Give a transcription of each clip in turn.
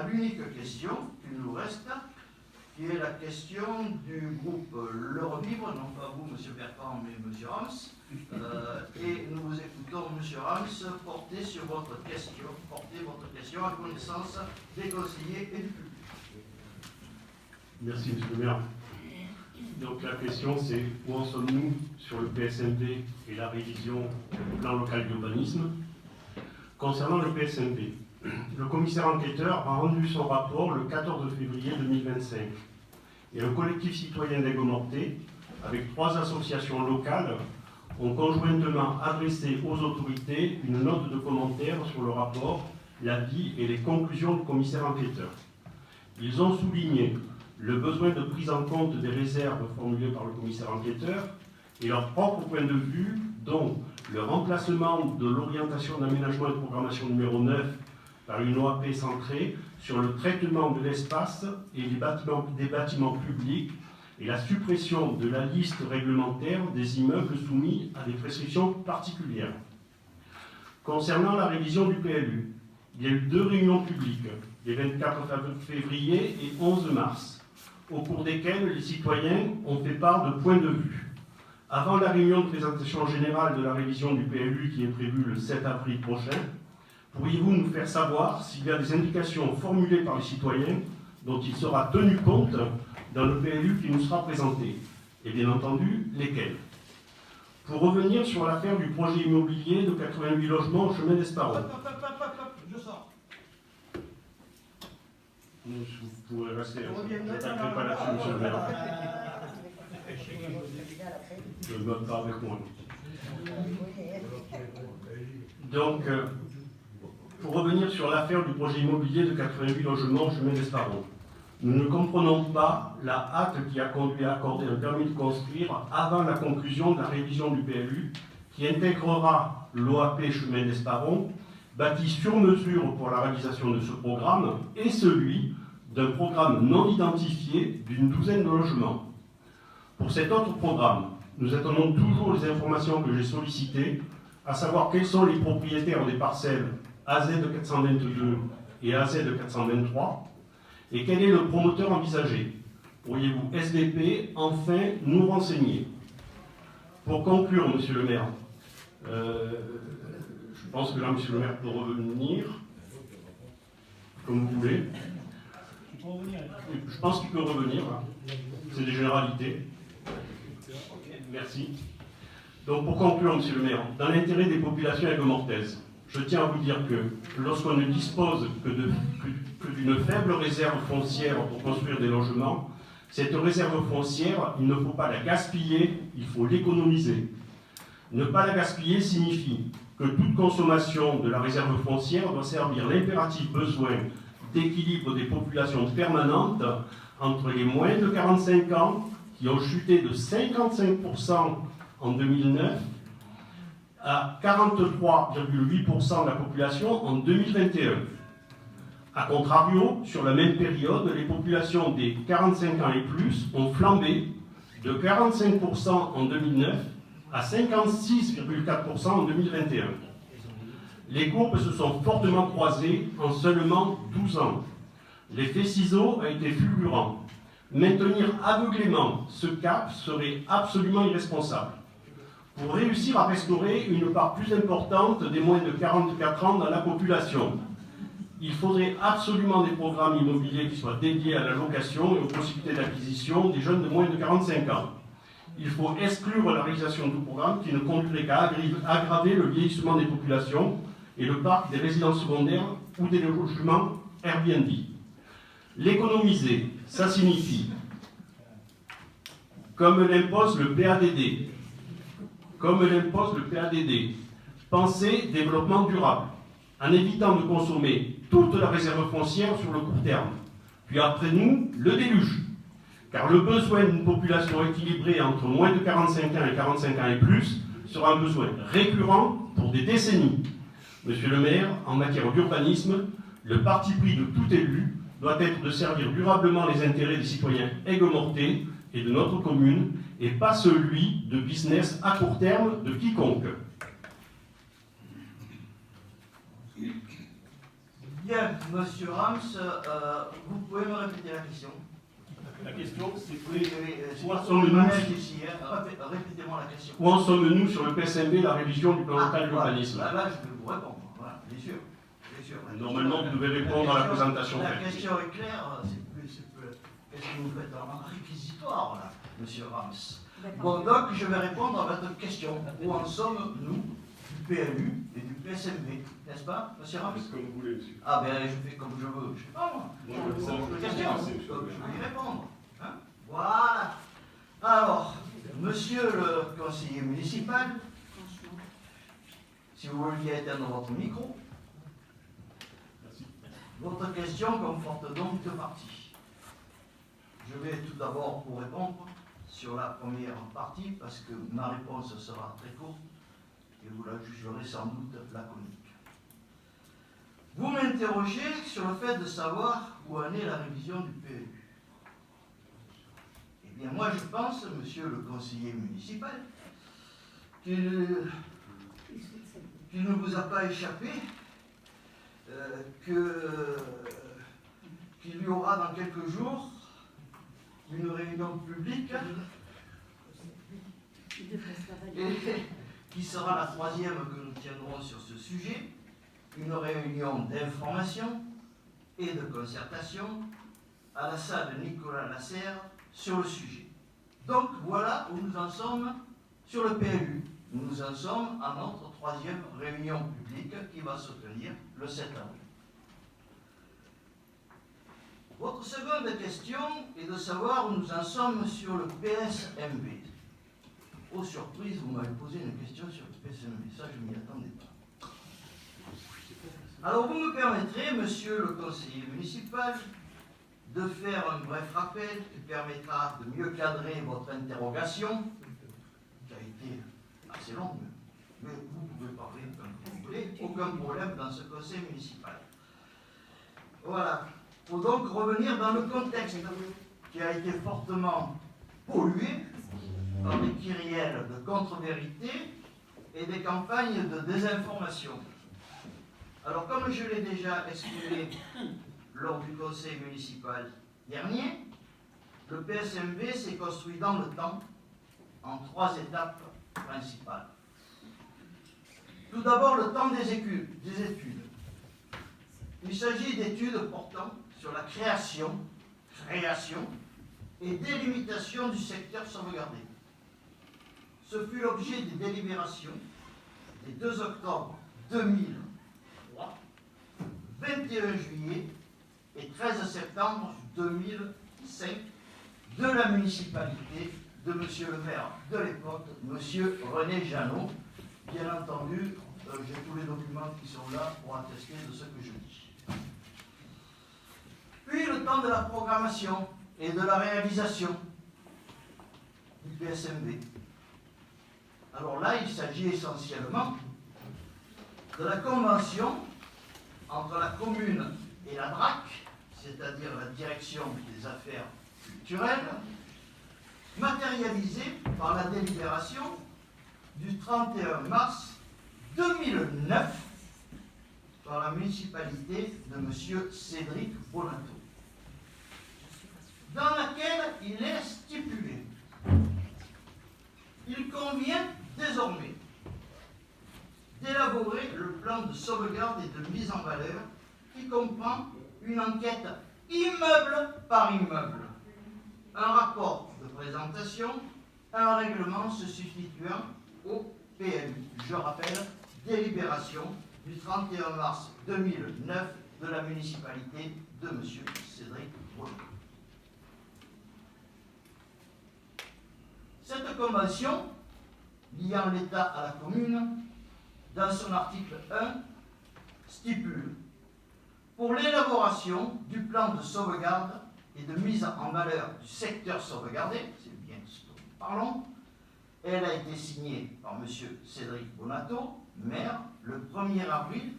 à l'unique question qui nous reste, qui est la question du groupe Le Revivre, non pas vous, M. Bertrand, mais M. Rams. Et nous vous écoutons, M. Rams, portez votre question à connaissance des conseillers et du public. Merci, M. le maire. Donc la question c'est où en sommes-nous sur le PSMP et la révision du plan local d'urbanisme. Concernant le PSMP, le commissaire enquêteur a rendu son rapport le 14 février 2025 et un collectif citoyen d'Aigues-Mortes, avec 3 associations locales, ont conjointement adressé aux autorités une note de commentaire sur le rapport, l'avis et les conclusions du commissaire enquêteur. Ils ont souligné le besoin de prise en compte des réserves formulées par le commissaire enquêteur et leur propre point de vue, dont le remplacement de l'orientation d'aménagement et de programmation numéro 9 par une OAP centrée sur le traitement de l'espace et des bâtiments publics et la suppression de la liste réglementaire des immeubles soumis à des prescriptions particulières. Concernant la révision du PLU, il y a eu 2 réunions publiques, les 24 février et 11 mars, au cours desquelles les citoyens ont fait part de points de vue. Avant la réunion de présentation générale de la révision du PLU qui est prévue le 7 avril prochain, pourriez-vous nous faire savoir s'il y a des indications formulées par les citoyens dont il sera tenu compte dans le PLU qui nous sera présenté? Et bien entendu, lesquelles? Pour revenir sur l'affaire du projet immobilier de 88 logements au chemin d'Esparron. Je sors. Vous pourrez rester, je n'attaquerai pas là-dessus, monsieur le maire. Je ne note pas avec moi. Donc, pour revenir sur l'affaire du projet immobilier de 88 logements au chemin d'Esparron, nous ne comprenons pas la hâte qui a conduit à accorder un permis de construire avant la conclusion de la révision du PLU qui intégrera l'OAP chemin d'Esparron, bâti sur mesure pour la réalisation de ce programme et celui d'un programme non identifié d'une douzaine de logements. Pour cet autre programme, nous attendons toujours les informations que j'ai sollicitées, à savoir quels sont les propriétaires des parcelles AZ 422 et AZ 423 et quel est le promoteur envisagé. Pourriez-vous, SVP, enfin nous renseigner? Pour conclure, monsieur le maire, je pense que là, monsieur le maire peut revenir, comme vous voulez. Je pense qu'il peut revenir. C'est des généralités. Merci. Donc, pour conclure, monsieur le maire, dans l'intérêt des populations aigues-mortaises, je tiens à vous dire que lorsqu'on ne dispose que d'une faible réserve foncière pour construire des logements, cette réserve foncière, il ne faut pas la gaspiller, il faut l'économiser. Ne pas la gaspiller signifie que toute consommation de la réserve foncière doit servir l'impératif besoin d'équilibre des populations permanentes entre les moins de 45 ans, qui ont chuté de 55% en 2009, à 43,8% de la population en 2021. A contrario, sur la même période, les populations des 45 ans et plus ont flambé de 45% en 2009 à 56,4% en 2021. Les courbes se sont fortement croisées en seulement 12 ans. L'effet ciseau a été fulgurant. Maintenir aveuglément ce cap serait absolument irresponsable. Pour réussir à restaurer une part plus importante des moins de 44 ans dans la population, il faudrait absolument des programmes immobiliers qui soient dédiés à la location et aux possibilités d'acquisition des jeunes de moins de 45 ans. Il faut exclure la réalisation de tout programme qui ne conduirait qu'à aggraver le vieillissement des populations et le parc des résidences secondaires ou des logements Airbnb. L'économiser, ça signifie, comme l'impose le PADD, penser développement durable, en évitant de consommer toute la réserve foncière sur le court terme. Puis après nous, le déluge. Car le besoin d'une population équilibrée entre moins de 45 ans et 45 ans et plus sera un besoin récurrent pour des décennies. Monsieur le maire, en matière d'urbanisme, le parti pris de tout élu doit être de servir durablement les intérêts des citoyens aigues-mortais et de notre commune, et pas celui de business à court terme de quiconque. Bien. Bien, monsieur Rams, vous pouvez me répéter la question? La question, c'est Oui, où en sommes-nous ici, hein. Répétez-moi la question. Où en sommes-nous sur le PSMB, la révision du plan local d'urbanisme? Là, je vais vous répondre, voilà, bien sûr. Bien sûr. Normalement, vous devez répondre à la présentation La faite. question est claire, qu'est-ce que vous faites en réquisitoire, là, monsieur Rams? Bon, donc, je vais répondre à votre question. Où en sommes-nous du PLU et du PSMB, n'est-ce pas, monsieur Rams? Comme vous voulez, monsieur. Ah ben, je fais comme je veux, je sais pas moi. Moi, Je ça, pose je une vais question, passer, monsieur. donc je vais y répondre. Hein, voilà. Alors, monsieur le conseiller municipal, si vous vouliez éteindre votre micro, Merci. votre question comporte donc deux parties. Je vais tout d'abord vous répondre sur la première partie, parce que ma réponse sera très courte, et vous la jugerez sans doute laconique. Vous m'interrogez sur le fait de savoir où en est la révision du PLU. Eh bien, moi, je pense, monsieur le conseiller municipal, qu'il ne vous a pas échappé qu'il y aura dans quelques jours une réunion publique et qui sera la troisième que nous tiendrons sur ce sujet, une réunion d'information et de concertation à la salle Nicolas Lasserre sur le sujet. Donc voilà où nous en sommes sur le PLU. Nous en sommes à notre troisième réunion publique qui va se tenir le 7 avril. Votre seconde question est de savoir où nous en sommes sur le PSMB. Oh surprise, vous m'avez posé une question sur le PSMB, ça je ne m'y attendais pas. Alors vous me permettrez, monsieur le conseiller municipal, de faire un bref rappel qui permettra de mieux cadrer votre interrogation, qui a été assez longue, mais vous pouvez parler comme vous voulez, aucun problème dans ce conseil municipal. Voilà. Il faut donc revenir dans le contexte qui a été fortement pollué par des kyrielles de contre-vérité et des campagnes de désinformation. Alors, comme je l'ai déjà exprimé lors du conseil municipal dernier, le PSMB s'est construit dans le temps en trois étapes principales. Tout d'abord, le temps des études. Il s'agit d'études portant sur la création et délimitation du secteur sauvegardé. Ce fut l'objet des délibérations des 2 octobre 2003, 21 juillet et 13 septembre 2005 de la municipalité de M. le maire de l'époque, M. René Jeannot. Bien entendu, j'ai tous les documents qui sont là pour attester de ce que je dis. Puis le temps de la programmation et de la réalisation du PSMB. Alors là, il s'agit essentiellement de la convention entre la commune et la DRAC, c'est-à-dire la Direction des Affaires Culturelles, matérialisée par la délibération du 31 mars 2009 par la municipalité de M. Cédric Bonato, dans laquelle il est stipulé: il convient désormais d'élaborer le plan de sauvegarde et de mise en valeur qui comprend une enquête immeuble par immeuble, un rapport de présentation, un règlement se substituant au PLU. Je rappelle, délibération du 31 mars 2009 de la municipalité de M. Cédric Bonato. Cette convention, liant l'État à la commune, dans son article 1, stipule: pour l'élaboration du plan de sauvegarde et de mise en valeur du secteur sauvegardé, c'est bien ce dont nous parlons, elle a été signée par M. Cédric Bonato, maire, le 1er avril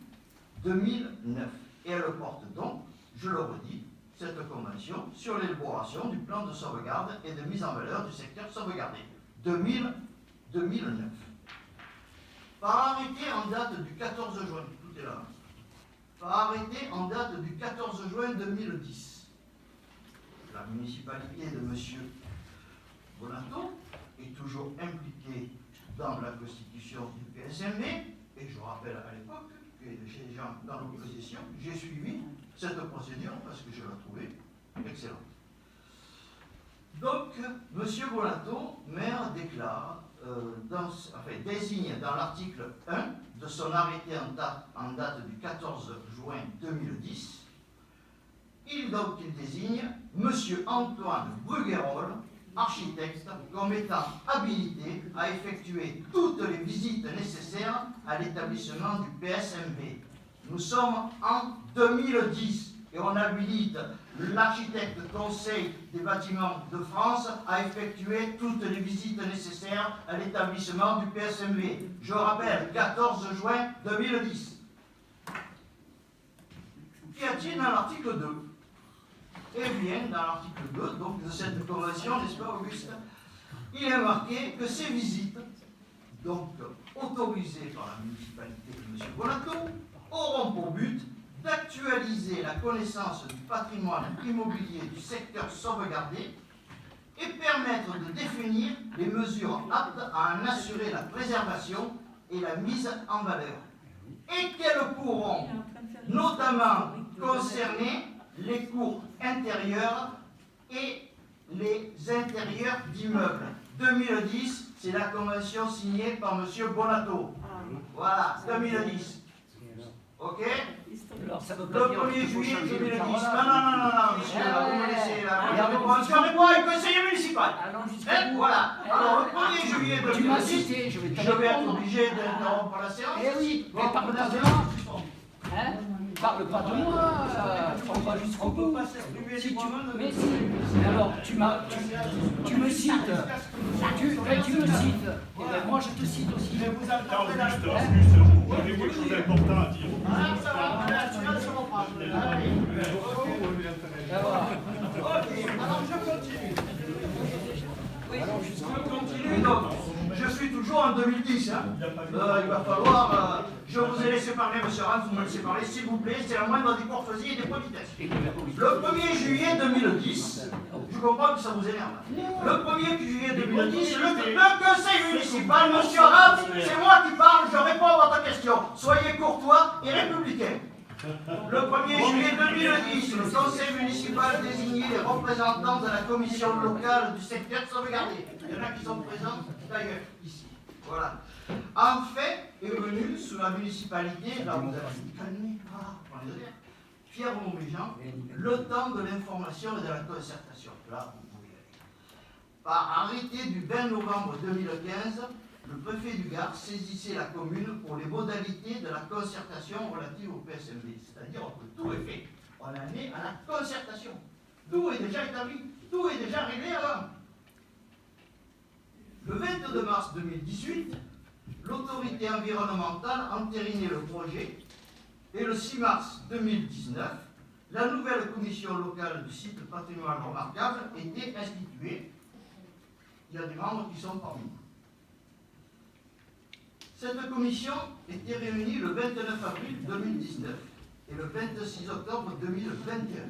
2009. Et elle porte donc, je le redis, cette convention sur l'élaboration du plan de sauvegarde et de mise en valeur du secteur sauvegardé 2009. Par arrêté en date du 14 juin, tout est là, par arrêté en date du 14 juin 2010. La municipalité de M. Bonato est toujours impliquée dans la constitution du PSMV, et je rappelle à l'époque que les gens dans l'opposition, j'ai suivi cette procédure parce que je la trouvais excellente. Donc, M. Bonato, maire, déclare, désigne dans l'article 1 de son arrêté en date du 14 juin 2010, il désigne M. Antoine Bruguerol, architecte, comme étant habilité à effectuer toutes les visites nécessaires à l'établissement du PSMV. Nous sommes en 2010 et on habilite l'architecte Conseil des bâtiments de France à effectuer toutes les visites nécessaires à l'établissement du PSMV. Je rappelle, 14 juin 2010. Qu'y a-t-il dans l'article 2? Eh bien, dans l'article 2 donc, de cette convention, n'est-ce pas, Auguste, il est marqué que ces visites, donc autorisées par la municipalité de M. Bonato, auront pour but d'actualiser la connaissance du patrimoine immobilier du secteur sauvegardé et permettre de définir les mesures aptes à en assurer la préservation et la mise en valeur. Et qu'elles pourront notamment concerner les cours intérieurs et les intérieurs d'immeubles. 2010, c'est la convention signée par M. Bonato. Voilà, 2010. Ok? Alors, ça veut Le pas dire 1er qu'il faut juillet changer 2010. de Non, parole. monsieur, là, vous me laissez là. Regardez, Je réponds à un conseiller municipal. Allons jusqu'au Hein, bout. voilà. Alors, le 1er juillet Tu m'as 2010, cité, je vais te je vais être répondre. obligé d'interrompre la séance. Eh oui, mais Bon, parle la pas de séance moi. est suspendue. Hein? Parle pas de moi, on va jusqu'au On ne peut bout. pas s'exprimer Si tu... librement de- Mais si, alors tu me cites, tu me cites, et ben moi je te cite aussi. Je vous Attends, attendrai la Auguste, séance. Auguste, j'avais quelque chose d'important à dire. Ah, ça va, la séance reprend. Allez. D'accord. Ok, alors je continue. Je continue donc. Je suis toujours en 2010. Hein. Il va falloir. Je vous ai laissé parler, monsieur Rams, vous me laissez parler, s'il vous plaît. C'est la moindre des courtoisies et des politesses. Le 1er juillet 2010, je comprends que ça vous énerve. Le 1er juillet 2010, le conseil municipal, monsieur Rams, c'est moi qui parle, je réponds à votre question. Soyez courtois et républicains. Le 1er juillet 2010, le conseil municipal désignait les représentants de la commission locale du secteur sauvegardé. Il y en a qui sont présents d'ailleurs, ici. Voilà. En fait, est venu sous la municipalité, là vous avez dit, calmez, Pierre Montméjean, le temps de l'information et de la concertation. Là, vous pouvez y aller. Par arrêté du 20 novembre 2015, le préfet du Gard saisissait la commune pour les modalités de la concertation relative au PSMV. C'est-à-dire que tout est fait. On en est à la concertation. Tout est déjà établi. Tout est déjà réglé avant. Le 22 mars 2018, l'autorité environnementale entérinait le projet et le 6 mars 2019, la nouvelle commission locale du site patrimoine remarquable était instituée. Il y a des membres qui sont parmi nous. Cette commission était réunie le 29 avril 2019 et le 26 octobre 2021.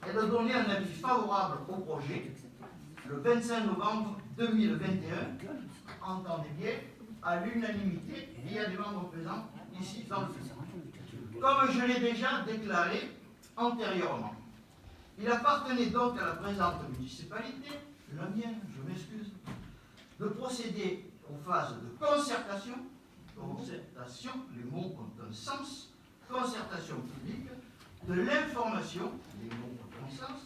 Elle a donné un avis favorable au projet le 25 novembre 2021, entendez bien, à l'unanimité, et il y a des membres présents ici dans le film. Comme je l'ai déjà déclaré antérieurement, il appartenait donc à la présente municipalité, la mienne, je m'excuse, de procéder aux phases de concertation, les mots ont un sens, concertation publique, de l'information, les mots ont un sens,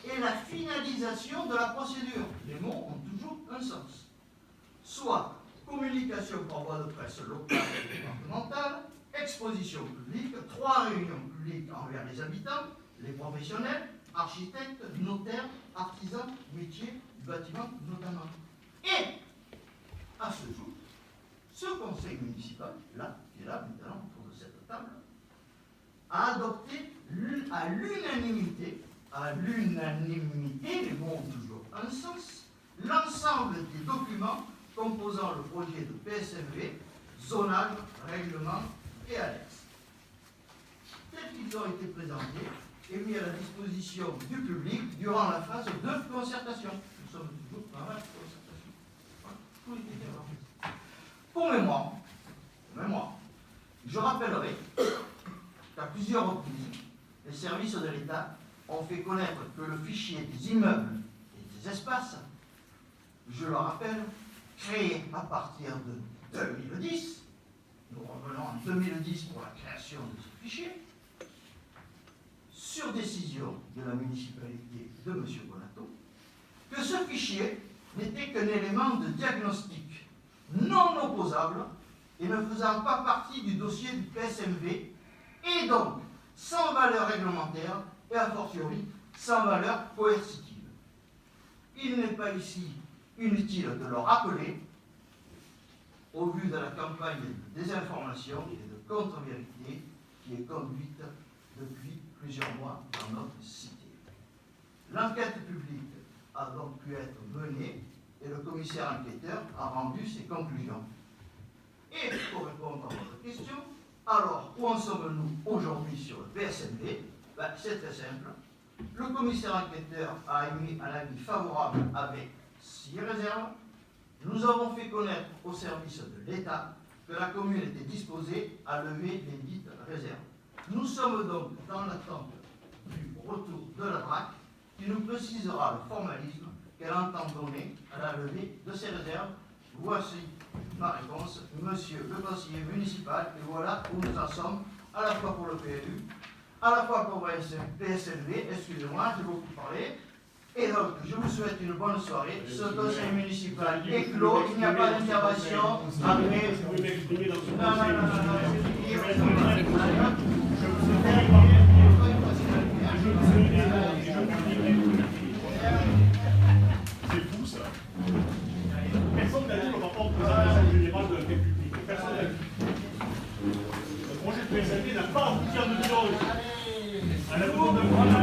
et la finalisation de la procédure. Les mots ont toujours un sens. Soit communication par voie de presse locale et départementale, exposition publique, 3 réunions publiques envers les habitants, les professionnels, architectes, notaires, artisans, métiers, du bâtiment notamment. Et, à ce jour, ce conseil municipal, là, qui est là maintenant autour de cette table, a adopté à l'unanimité, les mots ont toujours un sens, l'ensemble des documents composant le projet de PSMV, zonage, règlement et annexe. tels qu'ils ont été présentés et mis à la disposition du public durant la phase de concertation. Nous sommes toujours dans la concertation. Voilà, tout était bien rappelé. Pour mémoire, je rappellerai qu'à plusieurs reprises, les services de l'État ont fait connaître que le fichier des immeubles et des espaces, je le rappelle, créé à partir de 2010, nous revenons en 2010 pour la création de ce fichier, sur décision de la municipalité de M. Bonato, que ce fichier n'était qu'un élément de diagnostic non opposable et ne faisant pas partie du dossier du PSMV et donc sans valeur réglementaire et a fortiori sans valeur coercitive. Il n'est pas ici inutile de le rappeler au vu de la campagne de désinformation et de contre-vérité qui est conduite depuis plusieurs mois dans notre cité. L'enquête publique a donc pu être menée et le commissaire enquêteur a rendu ses conclusions. Et pour répondre à votre question, alors où en sommes-nous aujourd'hui sur le PSMV? C'est très simple. Le commissaire enquêteur a émis un avis favorable avec 6 réserves. Nous avons fait connaître au service de l'État que la commune était disposée à lever les dites réserves. Nous sommes donc dans l'attente du retour de la DRAC qui nous précisera le formalisme qu'elle entend donner à la levée de ces réserves. Voici ma réponse, monsieur le conseiller municipal, et voilà où nous en sommes, à la fois pour le PLU, à la fois pour le PSLV, excusez-moi, j'ai beaucoup parlé, et donc je vous souhaite une bonne soirée. Ce conseil municipal est clos, il n'y a pas d'intervention. Après, Vous pouvez m'exprimer dans ce non, C'est fou ça. Personne n'a dit le rapport de présentation générale de l'enquête publique. Personne n'a dit. Le projet de PSMV n'a pas abouti à de choses. À la demande de voilà.